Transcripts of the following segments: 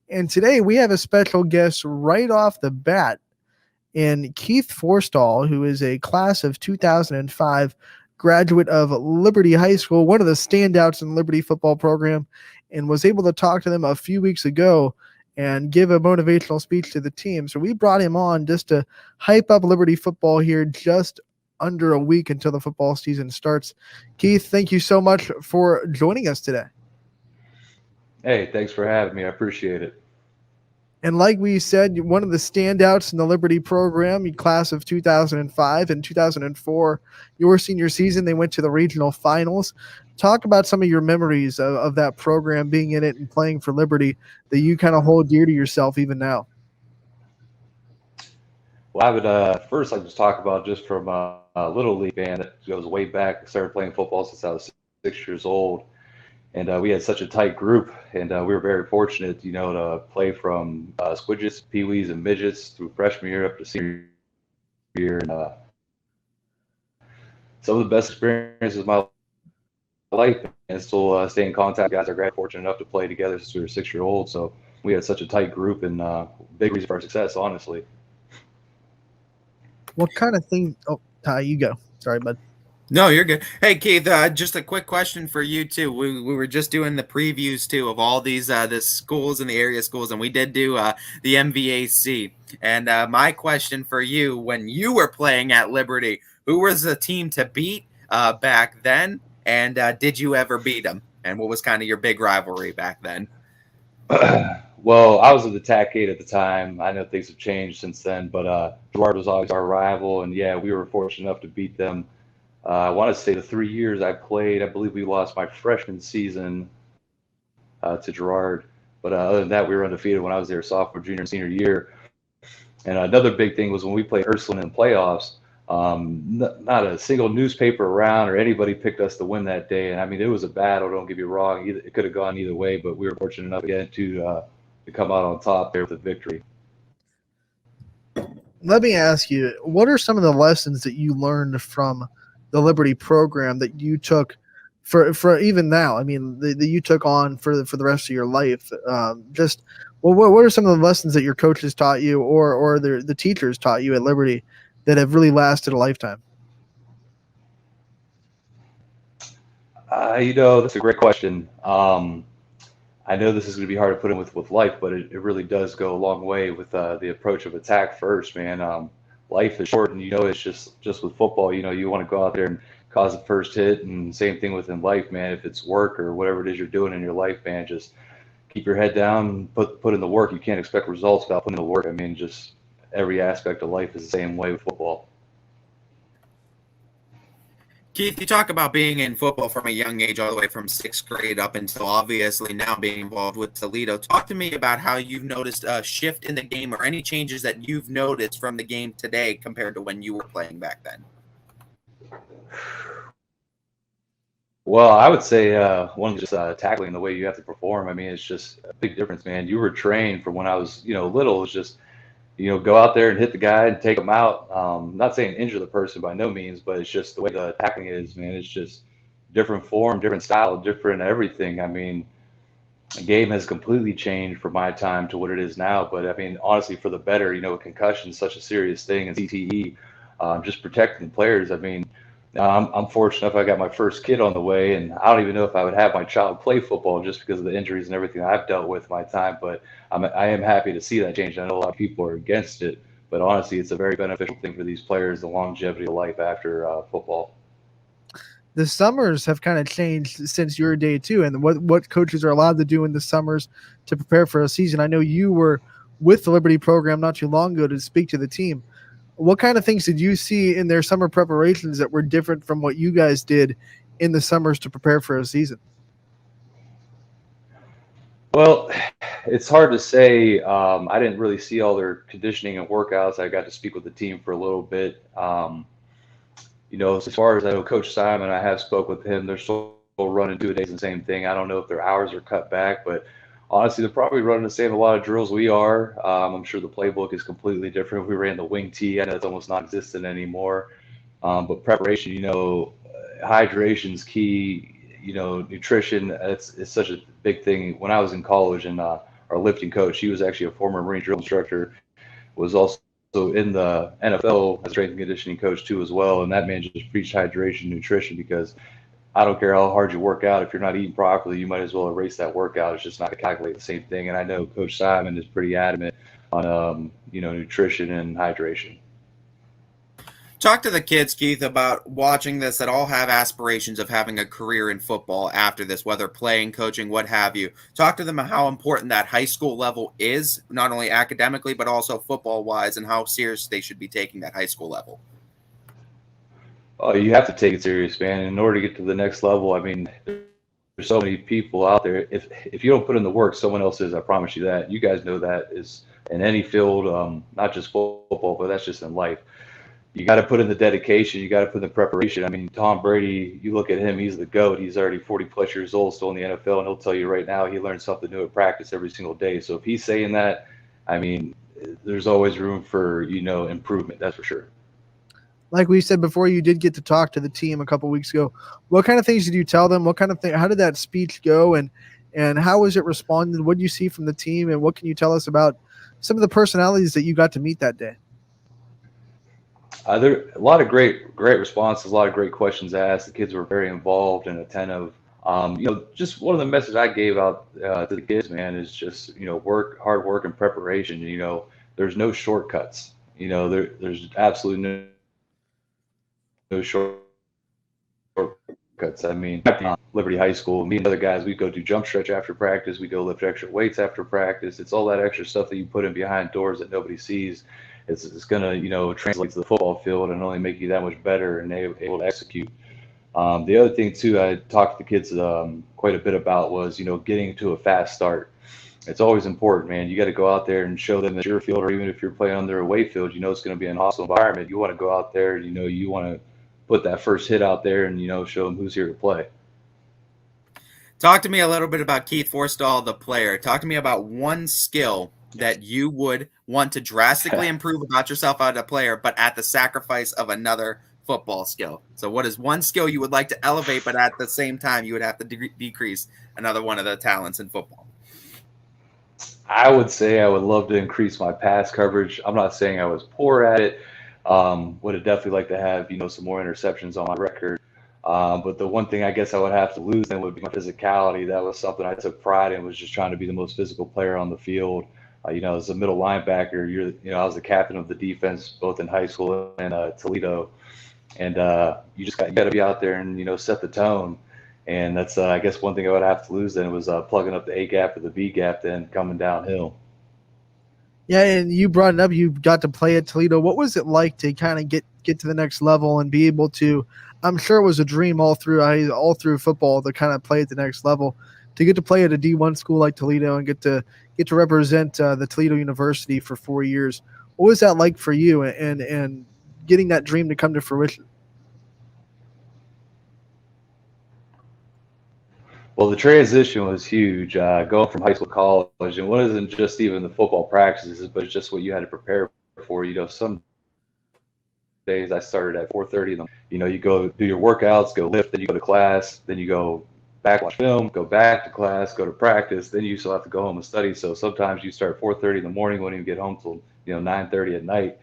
And today we have a special guest right off the bat in Keith Forestal, who is a class of 2005 graduate of Liberty High School, one of the standouts in the Liberty football program, and was able to talk to them a few weeks ago and give a motivational speech to the team. So we brought him on just to hype up Liberty football here just under a week until the football season starts. Keith, thank you so much for joining us today. Hey, thanks for having me. I appreciate it. And like we said, one of the standouts in the Liberty program, class of 2005 and 2004, your senior season, they went to the regional finals. Talk about some of your memories of that program, being in it and playing for Liberty that you kind of hold dear to yourself even now. Well, I would first like to talk about just from a little league band that goes way back. I started playing football since I was 6 years old, and we had such a tight group, and we were very fortunate, to play from squidgets, peewees, and midgets through freshman year up to senior year. And some of the best experiences of my life, and still stay in contact. Guys are great, fortunate enough to play together since we were 6 years old. So we had such a tight group, and big reason for our success, honestly. What kind of thing? Oh, Ty, you go. Sorry, bud. No, you're good. Hey, Keith, just a quick question for you too. We were just doing the previews too of all these the schools and the area schools, and we did do the MVAC. And my question for you, when you were playing at Liberty, who was the team to beat back then, and did you ever beat them? And what was kind of your big rivalry back then? Well, I was at the TAC 8 at the time. I know things have changed since then, but Gerard was always our rival, and yeah, we were fortunate enough to beat them. I want to say the 3 years I played, I believe we lost my freshman season to Gerard. But other than that, we were undefeated when I was there, sophomore, junior, and senior year. And another big thing was when we played Ursuline in playoffs, not a single newspaper around or anybody picked us to win that day. And I mean, it was a battle. Don't get me wrong; it could have gone either way, but we were fortunate enough again to come out on top there with a victory. Let me ask you, what are some of the lessons that you learned from the Liberty program that you took for even now? I mean, that you took on for the rest of your life. Just what are some of the lessons that your coaches taught you, or the teachers taught you at Liberty that have really lasted a lifetime? That's a great question. I know this is going to be hard to put in with life, but it really does go a long way with the approach of attack first, man. Life is short, and it's just with football. You want to go out there and cause the first hit, and same thing within life, man. If it's work or whatever it is you're doing in your life, man, just keep your head down, put in the work. You can't expect results without putting in the work. I mean, just every aspect of life is the same way with football. Keith, you talk about being in football from a young age, all the way from sixth grade up until obviously now being involved with Toledo. Talk to me about how you've noticed a shift in the game or any changes that you've noticed from the game today compared to when you were playing back then. Well, I would say one just tackling the way you have to perform. I mean, it's just a big difference, man. You were trained from when I was, little. It's just go out there and hit the guy and take him out. Not saying injure the person by no means, but it's just the way the tackling is, man. It's just different form, different style, different everything. I mean, the game has completely changed from my time to what it is now. But I mean, honestly, for the better. Concussion is such a serious thing, and CTE, just protecting the players. I mean, I'm fortunate enough I got my first kid on the way, and I don't even know if I would have my child play football just because of the injuries and everything I've dealt with in my time. But I am happy to see that change. I know a lot of people are against it, but honestly, it's a very beneficial thing for these players, the longevity of life after football. The summers have kind of changed since your day too, and what coaches are allowed to do in the summers to prepare for a season. I know you were with the Liberty program not too long ago to speak to the team. What kind of things did you see in their summer preparations that were different from what you guys did in the summers to prepare for a season? Well, it's hard to say. I didn't really see all their conditioning and workouts. I got to speak with the team for a little bit. As far as I know, Coach Simon, I have spoke with him. They're still running 2 days and same thing. I don't know if their hours are cut back, but honestly, they're probably running the same a lot of drills we are. I'm sure the playbook is completely different. We ran the wing tee. I know it's almost non-existent anymore. But preparation, hydration's key. Nutrition, it's such a big thing. When I was in college and our lifting coach. He was actually a former Marine drill instructor, was also in the NFL as a strength and conditioning coach too as well. And that man just preached hydration, nutrition, because I don't care how hard you work out. If you're not eating properly, you might as well erase that workout. It's just not going to calculate the same thing. And I know Coach Simon is pretty adamant on, nutrition and hydration. Talk to the kids, Keith, about watching this that all have aspirations of having a career in football after this, whether playing, coaching, what have you. Talk to them about how important that high school level is, not only academically, but also football-wise, and how serious they should be taking that high school level. Oh, you have to take it serious, man. In order to get to the next level, I mean, there's so many people out there. If you don't put in the work, someone else is. I promise you that. You guys know that is in any field, not just football, but that's just in life. You got to put in the dedication. You got to put in the preparation. I mean, Tom Brady, you look at him, he's the GOAT. He's already 40 plus years old, still in the NFL, and he'll tell you right now he learns something new at practice every single day. So if he's saying that, I mean, there's always room for, improvement. That's for sure. Like we said before, you did get to talk to the team a couple weeks ago. What kind of things did you tell them? What kind of thing? How did that speech go? And how was it responded? What did you see from the team? And what can you tell us about some of the personalities that you got to meet that day? There a lot of great responses, a lot of great questions asked. The kids were very involved and attentive. Just one of the messages I gave out to the kids, man, is just hard work and preparation. There's no shortcuts. There's absolutely no shortcuts. I mean, Liberty High School, me and other guys, we go do jump stretch after practice. We go lift extra weights after practice. It's all that extra stuff that you put in behind doors that nobody sees. It's going to translate to the football field and only make you that much better and able to execute. The other thing, too, I talked to the kids quite a bit about was, getting to a fast start. It's always important, man. You got to go out there and show them that your field, or even if you're playing on their away field, it's going to be a hostile environment. You want to go out there, you want to put that first hit out there and, show them who's here to play. Talk to me a little bit about Keith Forestal, the player. Talk to me about one skill that you would want to drastically improve about yourself as a player, but at the sacrifice of another football skill. So what is one skill you would like to elevate, but at the same time you would have to decrease another one of the talents in football? I would say I would love to increase my pass coverage. I'm not saying I was poor at it. Would have definitely like to have, some more interceptions on my record. But the one thing I guess I would have to lose then would be my physicality. That was something I took pride in, was just trying to be the most physical player on the field. As a middle linebacker, I was the captain of the defense both in high school and Toledo, and you got to be out there and set the tone. And that's I guess one thing I would have to lose then was plugging up the A gap or the B gap, then coming downhill. Yeah, and you brought it up. You got to play at Toledo. What was it like to kind of get to the next level and be able to? I'm sure it was a dream all through football to kind of play at the next level. To get to play at a D1 school like Toledo and get to represent the Toledo University for 4 years. What was that like for you and getting that dream to come to fruition? Well, the transition was huge, going from high school to college. And it wasn't just even the football practices, but it's just what you had to prepare for. Some days I started at 4:30. You go do your workouts, go lift, then you go to class, then you go back, watch film, go back to class, go to practice, then you still have to go home and study. So sometimes you start 4:30 in the morning, won't even get home till 9:30 at night.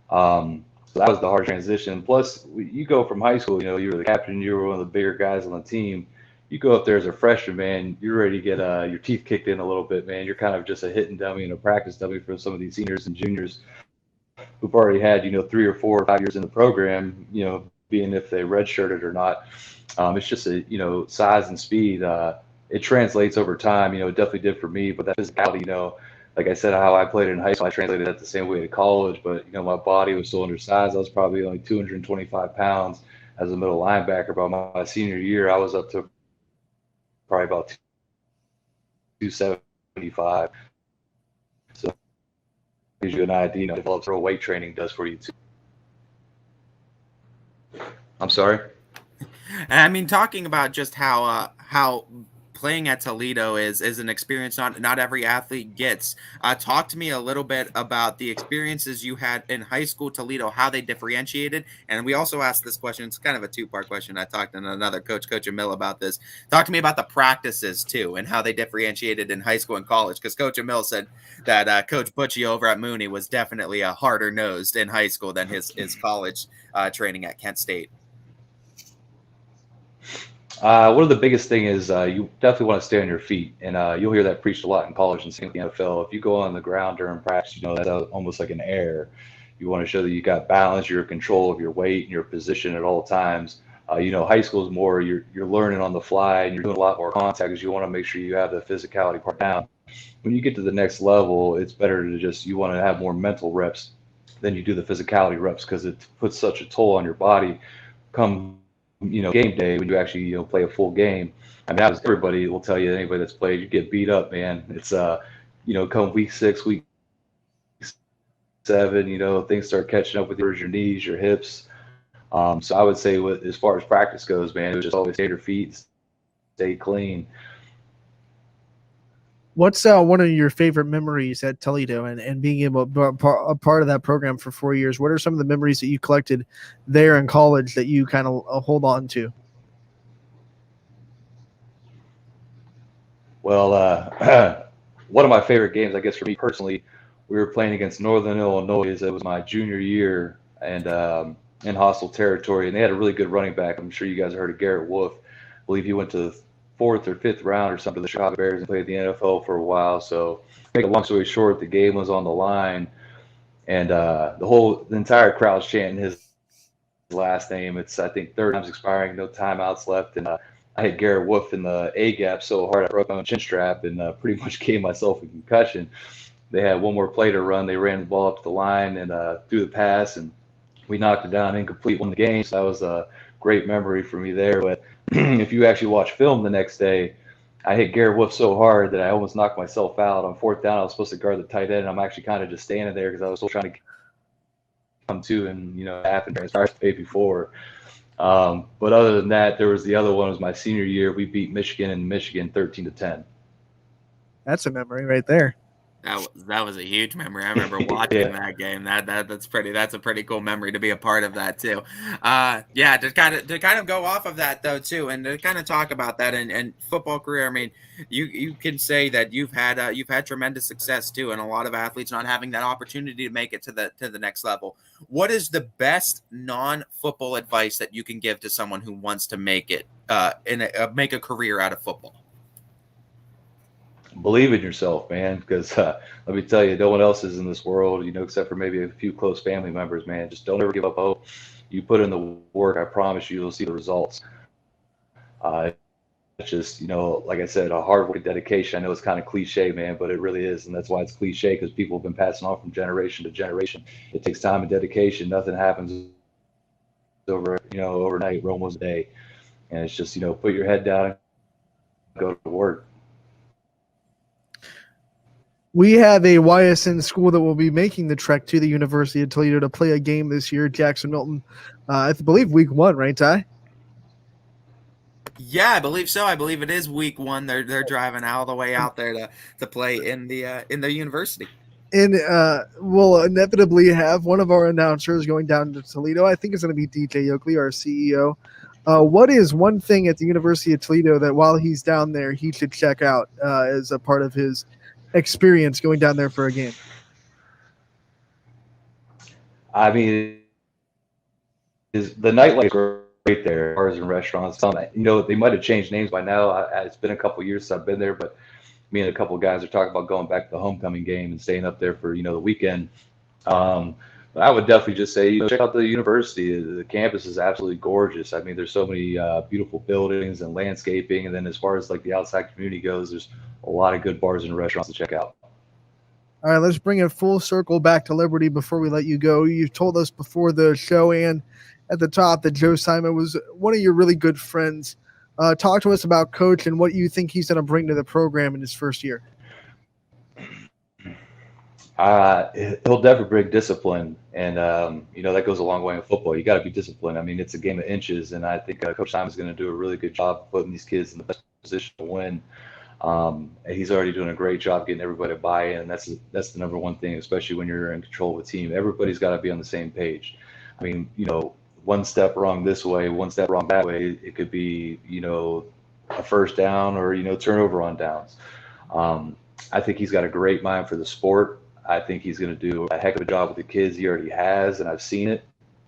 So that was the hard transition. Plus, you go from high school, you were the captain, you were one of the bigger guys on the team. You go up there as a freshman, man, you're ready to get your teeth kicked in a little bit, man. You're kind of just a hitting dummy and a practice dummy for some of these seniors and juniors who've already had 3 or 4 or 5 years in the program, being if they redshirted or not. It's just size and speed. It translates over time. It definitely did for me. But that physicality, like I said, how I played in high school, I translated that the same way to college. But my body was so undersized. I was probably only 225 pounds as a middle linebacker. By my senior year, I was up to probably about 275. So gives you an idea. Develops what weight training does for you too. I'm sorry. And I mean, talking about just how playing at Toledo is an experience not every athlete gets. Talk to me a little bit about the experiences you had in high school Toledo, how they differentiated, and we also asked this question. It's kind of a two-part question. I talked to another coach, Coach Emil, about this. Talk to me about the practices too, and how they differentiated in high school and college. Because Coach Emil said that Coach Butchie over at Mooney was definitely a harder nosed in high school than his college training at Kent State. One of the biggest thing is you definitely want to stay on your feet, and you'll hear that preached a lot in college and same in the NFL. If you go on the ground during practice, that's almost like an air. You want to show that you got balance, you're in control of your weight and your position at all times. High school is more you're learning on the fly and you're doing a lot more contact because you want to make sure you have the physicality part down. When you get to the next level, it's better to you want to have more mental reps than you do the physicality reps because it puts such a toll on your body. Come game day when you actually play a full game. I mean, everybody will tell you, anybody that's played, you get beat up, man. It's come week 6, week 7, things start catching up with your knees, your hips. So I would say, as far as practice goes, man, it was just always stay on your feet, stay clean. What's one of your favorite memories at Toledo and being able to be a part of that program for 4 years? What are some of the memories that you collected there in college that you kind of hold on to? Well, one of my favorite games, I guess for me personally, we were playing against Northern Illinois. It was my junior year and in hostile territory, and they had a really good running back. I'm sure you guys heard of Garrett Wolf. I believe he went to the 4th or 5th round or something, the Chicago Bears, and played the NFL for a while. So, make a long story short, the game was on the line, and the entire crowd's chanting his last name. It's, I think, 3rd time's expiring, no timeouts left, and I hit Garrett Wolf in the A gap so hard I broke my chin strap and pretty much gave myself a concussion. They had one more play to run. They ran the ball up to the line and threw the pass, and we knocked it down incomplete, won the game. So that was a great memory for me there. But if you actually watch film the next day, I hit Garrett Wolf so hard that I almost knocked myself out. On 4th down, I was supposed to guard the tight end, and I'm actually kind of just standing there because I was still trying to come to and happened as far as the day before. But other than that, there was the other one. It was my senior year. We beat Michigan 13-10. That's a memory right there. That was a huge memory. I remember watching that game. That's a pretty cool memory to be a part of that too. To kind of go off of that though too, and to kind of talk about that and football career. I mean, you can say that you've had tremendous success too, and a lot of athletes not having that opportunity to make it to the next level. What is the best non-football advice that you can give to someone who wants to make it make a career out of football? Believe in yourself, man, because let me tell you, no one else is in this world, except for maybe a few close family members, man. Just don't ever give up hope. You put in the work, I promise you'll see the results. It's just, like I said, a hard work and dedication. I know it's kind of cliche, man, but it really is. And that's why it's cliche, because people have been passing on from generation to generation. It takes time and dedication. Nothing happens overnight, Rome was a day. And it's just, put your head down and go to work. We have a YSN school that will be making the trek to the University of Toledo to play a game this year, Jackson Milton. I believe week 1, right, Ty? Yeah, I believe so. I believe it is week 1. They're driving all the way out there to play in the university. And we'll inevitably have one of our announcers going down to Toledo. I think it's going to be DJ Oakley, our CEO. What is one thing at the University of Toledo that while he's down there, he should check out as a part of his experience going down there for a game? I mean, the nightlife is great there, bars and restaurants. Some, they might have changed names by now. It's been a couple of years since I've been there, but me and a couple of guys are talking about going back to the homecoming game and staying up there for the weekend. But I would definitely just say check out the university. The campus is absolutely gorgeous. I mean, there's so many beautiful buildings and landscaping, and then as far as like the outside community goes, there's a lot of good bars and restaurants to check out. All right, let's bring it full circle back to Liberty before we let you go. You told us before the show and at the top that Joe Simon was one of your really good friends. Talk to us about Coach and what you think he's going to bring to the program in his first year. He'll definitely bring discipline, and that goes a long way in football. You got to be disciplined. I mean, it's a game of inches, and I think Coach Simon's going to do a really good job of putting these kids in the best position to win. And he's already doing a great job getting everybody to buy in. That's the number one thing, especially when you're in control of a team. Everybody's got to be on the same page. I mean, one step wrong this way, one step wrong that way, it could be, a first down or, turnover on downs. I think he's got a great mind for the sport. I think he's going to do a heck of a job with the kids. He already has, and I've seen it.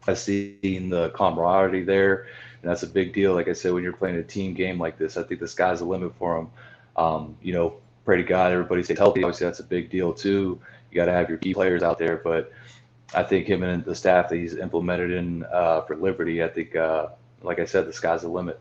I've seen the camaraderie there, and that's a big deal. Like I said, when you're playing a team game like this, I think the sky's the limit for him. Pray to God everybody stays healthy. Obviously, that's a big deal too. You got to have your key players out there, but I think him and the staff that he's implemented in for Liberty, I think, like I said, the sky's the limit.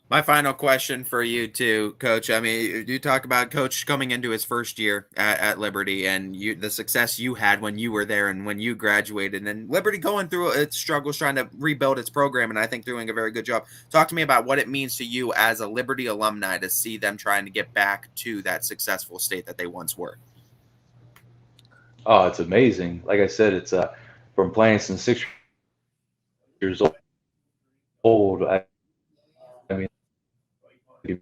My final question for you too, Coach. I mean, you talk about Coach coming into his first year at Liberty and the success you had when you were there and when you graduated, and Liberty going through its struggles trying to rebuild its program, and I think doing a very good job. Talk to me about what it means to you as a Liberty alumni to see them trying to get back to that successful state that they once were. Oh, it's amazing. Like I said, it's from playing since 6 years old. I mean, the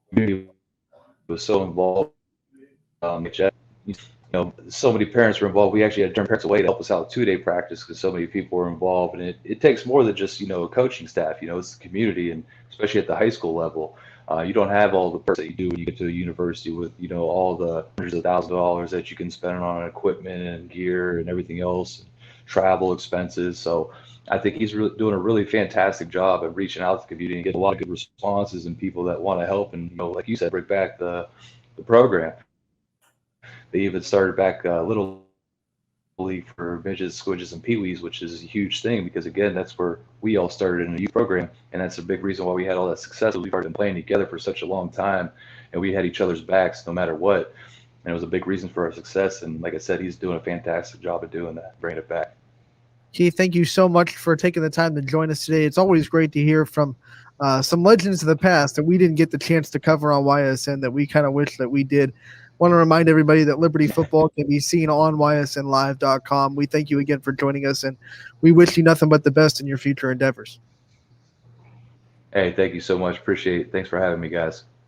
community was so involved. So many parents were involved. We actually had to turn parents away to help us out with 2-day practice because so many people were involved. And it takes more than just, a coaching staff. It's the community, and especially at the high school level. You don't have all the perks that you do when you get to a university with, all the hundreds of thousands of dollars that you can spend on equipment and gear and everything else, and travel expenses. So I think he's doing a really fantastic job of reaching out to the community and getting a lot of good responses and people that want to help and, like you said, bring back the program. They even started back Little League for midgets, squidges, and peewees, which is a huge thing because, again, that's where we all started in a youth program, and that's a big reason why we had all that success. We've been playing together for such a long time, and we had each other's backs no matter what, and it was a big reason for our success. And like I said, he's doing a fantastic job of doing that, bringing it back. Keith, thank you so much for taking the time to join us today. It's always great to hear from some legends of the past that we didn't get the chance to cover on YSN that we kind of wish that we did. Want to remind everybody that Liberty football can be seen on ysnlive.com. We thank you again for joining us, and we wish you nothing but the best in your future endeavors. Hey, thank you so much. Appreciate it. Thanks for having me, guys.